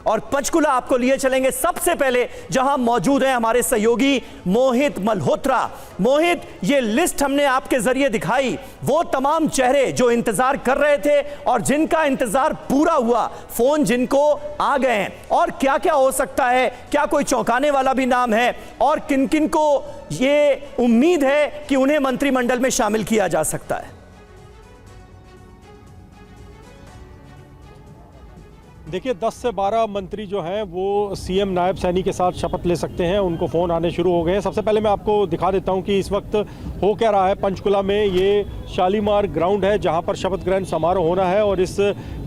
और पंचकुला आपको लिए चलेंगे सबसे पहले, जहां मौजूद है हमारे सहयोगी मोहित मल्होत्रा। मोहित, ये लिस्ट हमने आपके जरिए दिखाई, वो तमाम चेहरे जो इंतजार कर रहे थे और जिनका इंतजार पूरा हुआ, फोन जिनको आ गए हैं, और क्या क्या हो सकता है, क्या कोई चौंकाने वाला भी नाम है, और किन किन को ये उम्मीद है कि उन्हें मंत्रिमंडल में शामिल किया जा सकता है। देखिए 10 से 12 मंत्री जो हैं वो सीएम नायब सैनी के साथ शपथ ले सकते हैं, उनको फ़ोन आने शुरू हो गए हैं। सबसे पहले मैं आपको दिखा देता हूं कि इस वक्त हो क्या रहा है पंचकुला में। ये शालीमार ग्राउंड है जहां पर शपथ ग्रहण समारोह होना है और इस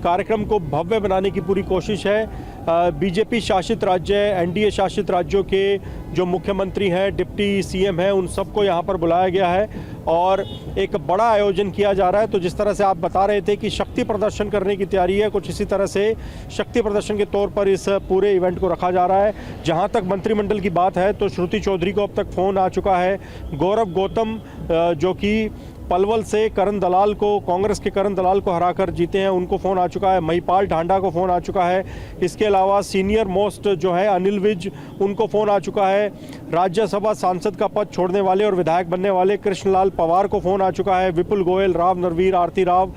कार्यक्रम को भव्य बनाने की पूरी कोशिश है। बीजेपी शासित राज्य, एनडीए शासित राज्यों के जो मुख्यमंत्री हैं, डिप्टी सीएम हैं, उन सबको यहाँ पर बुलाया गया है और एक बड़ा आयोजन किया जा रहा है। तो जिस तरह से आप बता रहे थे कि शक्ति प्रदर्शन करने की तैयारी है, कुछ इसी तरह से शक्ति प्रदर्शन के तौर पर इस पूरे इवेंट को रखा जा रहा है। जहाँ तक मंत्रिमंडल की बात है तो श्रुति चौधरी को अब तक फ़ोन आ चुका है। गौरव गौतम जो कि पलवल से करण दलाल को, कांग्रेस के करण दलाल को हराकर जीते हैं, उनको फ़ोन आ चुका है। महिपाल ढांडा को फ़ोन आ चुका है। इसके अलावा सीनियर मोस्ट जो है अनिल विज, उनको फ़ोन आ चुका है। राज्यसभा सांसद का पद छोड़ने वाले और विधायक बनने वाले कृष्णलाल पवार को फ़ोन आ चुका है। विपुल गोयल, राव नरवीर, आरती राव,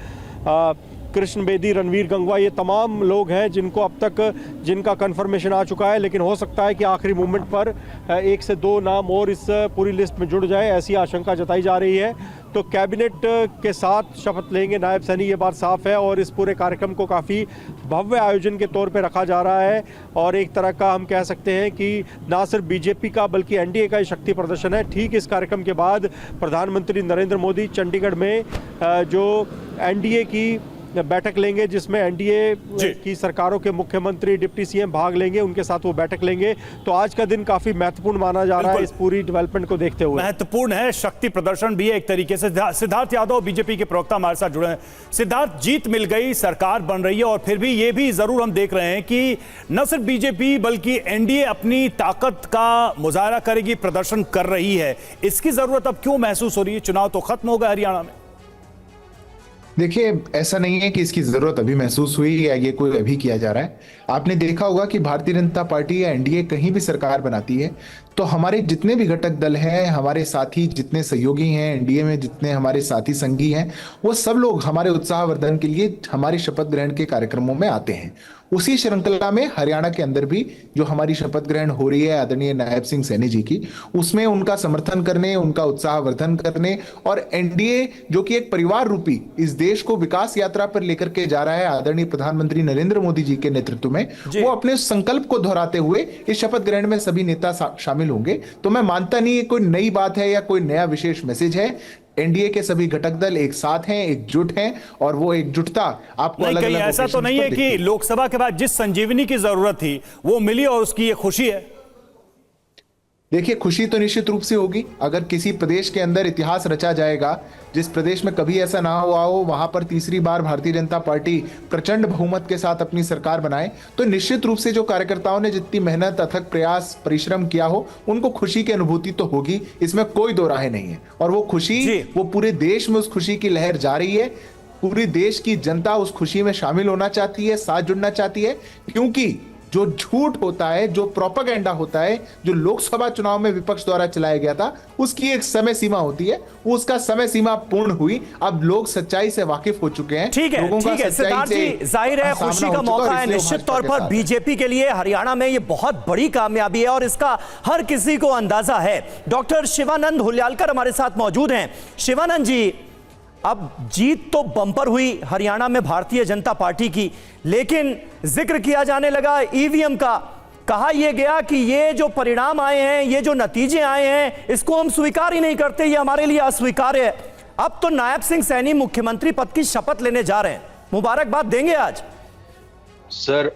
कृष्ण बेदी, रणवीर गंगवा, ये तमाम लोग हैं जिनको अब तक जिनका कंफर्मेशन आ चुका है। लेकिन हो सकता है कि आखिरी मोमेंट पर 1 से 2 नाम और इस पूरी लिस्ट में जुड़ जाए, ऐसी आशंका जताई जा रही है। तो कैबिनेट के साथ शपथ लेंगे नायब सैनी, ये बात साफ है और इस पूरे कार्यक्रम को काफ़ी भव्य आयोजन के तौर पे रखा जा रहा है और एक तरह का हम कह सकते हैं कि ना सिर्फ बीजेपी का बल्कि एनडीए का शक्ति प्रदर्शन है। ठीक इस कार्यक्रम के बाद प्रधानमंत्री नरेंद्र मोदी चंडीगढ़ में जो एनडीए की बैठक लेंगे, जिसमें एनडीए की सरकारों के मुख्यमंत्री, डिप्टी सीएम भाग लेंगे, उनके साथ वो बैठक लेंगे। तो आज का दिन काफी महत्वपूर्ण माना जा रहा है इस पूरी डेवलपमेंट को देखते हुए। महत्वपूर्ण है, शक्ति प्रदर्शन भी है एक तरीके से। सिद्धार्थ यादव बीजेपी के प्रवक्ता हमारे साथ जुड़े हैं। सिद्धार्थ, जीत मिल गई, सरकार बन रही है और फिर भी ये भी जरूर हम देख रहे हैं कि न सिर्फ बीजेपी बल्कि एनडीए अपनी ताकत का मुजाहरा करेगी, प्रदर्शन कर रही है। इसकी जरूरत अब क्यों महसूस हो रही है? चुनाव तो खत्म हो गए हरियाणा में। देखिए, ऐसा नहीं है कि इसकी जरूरत अभी महसूस हुई या ये कोई अभी किया जा रहा है। आपने देखा होगा कि भारतीय जनता पार्टी या एनडीए कहीं भी सरकार बनाती है तो हमारे जितने भी घटक दल हैं, हमारे साथी जितने सहयोगी हैं एनडीए में, जितने हमारे साथी संगी हैं, वो सब लोग हमारे उत्साहवर्धन के लिए हमारी शपथ ग्रहण के कार्यक्रमों में आते हैं। उसी श्रृंखला में हरियाणा के अंदर भी जो हमारी शपथ ग्रहण हो रही है आदरणीय नायब सिंह सैनी जी की, उसमें उनका समर्थन करने, उनका उत्साहवर्धन करने और एनडीए जो कि एक परिवार रूपी इस देश को विकास यात्रा पर लेकर के जा रहा है आदरणीय प्रधानमंत्री नरेंद्र मोदी जी के नेतृत्व में, वो अपने संकल्प को दोहराते हुए इस शपथ ग्रहण में सभी नेता शामिल होंगे। तो मैं मानता नहीं ये कोई नई बात है या कोई नया विशेष मैसेज है। एनडीए के सभी घटक दल एक साथ हैं, एकजुट हैं और वो एकजुटता आपको अलग अलग ऐसा तो नहीं है कि लोकसभा के बाद जिस संजीवनी की जरूरत थी वो मिली और उसकी ये खुशी है। देखिए, खुशी तो निश्चित रूप से होगी। अगर किसी प्रदेश के अंदर इतिहास रचा जाएगा, जिस प्रदेश में कभी ऐसा ना हुआ हो, वहां पर तीसरी बार भारतीय जनता पार्टी प्रचंड बहुमत के साथ अपनी सरकार बनाए, तो निश्चित रूप से जो कार्यकर्ताओं ने जितनी मेहनत, अथक प्रयास, परिश्रम किया हो, उनको खुशी की अनुभूति तो होगी, इसमें कोई दो राहें नहीं है। और वो खुशी, वो पूरे देश में उस खुशी की लहर जा रही है। पूरी देश की जनता उस खुशी में शामिल होना चाहती है, साथ जुड़ना चाहती है, क्योंकि जो झूठ होता है, जो प्रोपेगेंडा होता है, जो लोकसभा चुनाव में विपक्ष द्वारा चलाया गया था, उसकी एक समय सीमा होती है, उसका समय सीमा पूर्ण हुई। अब लोग सच्चाई से वाकिफ हो चुके हैं। ठीक है सिद्धार्थ जी, जाहिर है खुशी का मौका है निश्चित तौर पर बीजेपी के लिए। हरियाणा में ये बहुत बड़ी कामयाबी है और इसका हर किसी को अंदाजा है। डॉक्टर शिवानंद हुल्यालकर हमारे साथ मौजूद हैं। शिवानंद जी, अब जीत तो बम्पर हुई हरियाणा में भारतीय जनता पार्टी की, लेकिन जिक्र किया जाने लगा ईवीएम का। कहा यह गया कि ये जो परिणाम आए हैं, ये जो नतीजे आए हैं, इसको हम स्वीकार ही नहीं करते, ये हमारे लिए अस्वीकार्य है। अब तो नायब सिंह सैनी मुख्यमंत्री पद की शपथ लेने जा रहे हैं, मुबारकबाद देंगे आज? सर,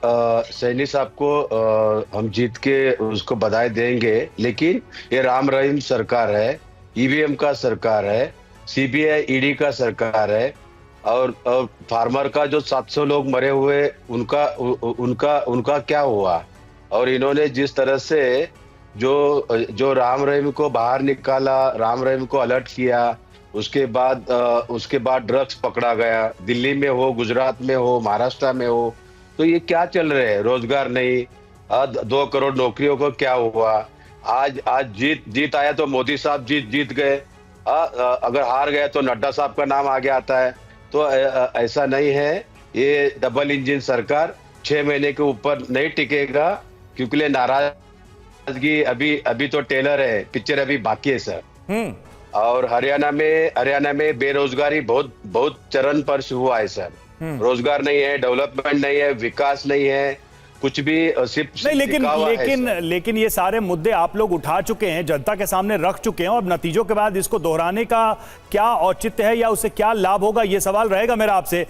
सैनी साहब को हम जीत के उसको बधाई देंगे, लेकिन ये राम रहीम सरकार है, ईवीएम का सरकार है, सीबीआई ईडी का सरकार है और फार्मर का जो 700 लोग मरे हुए उनका क्या हुआ? और इन्होंने जिस तरह से जो राम रहीम को बाहर निकाला, राम रहीम को अलर्ट किया, उसके बाद ड्रग्स पकड़ा गया, दिल्ली में हो, गुजरात में हो, महाराष्ट्र में हो, तो ये क्या चल रहे हैं, रोजगार नहीं, 2 करोड़ नौकरियों को क्या हुआ। आज जीत आया तो मोदी साहब जीत गए, अगर हार गए तो नड्डा साहब का नाम आगे आता है। तो ऐसा नहीं है, ये डबल इंजन सरकार 6 महीने के ऊपर नहीं टिकेगा, क्योंकि नाराजगी अभी तो टेलर है, पिक्चर अभी बाकी है सर। और हरियाणा में बेरोजगारी बहुत चरम पर हुआ है सर। रोजगार नहीं है, डेवलपमेंट नहीं है, विकास नहीं है, कुछ भी सिर्फ नहीं, दिखावा है सर। लेकिन ये सारे मुद्दे आप लोग उठा चुके हैं, जनता के सामने रख चुके हैं, और नतीजों के बाद इसको दोहराने का क्या औचित्य है या उससे क्या लाभ होगा, ये सवाल रहेगा मेरा आपसे।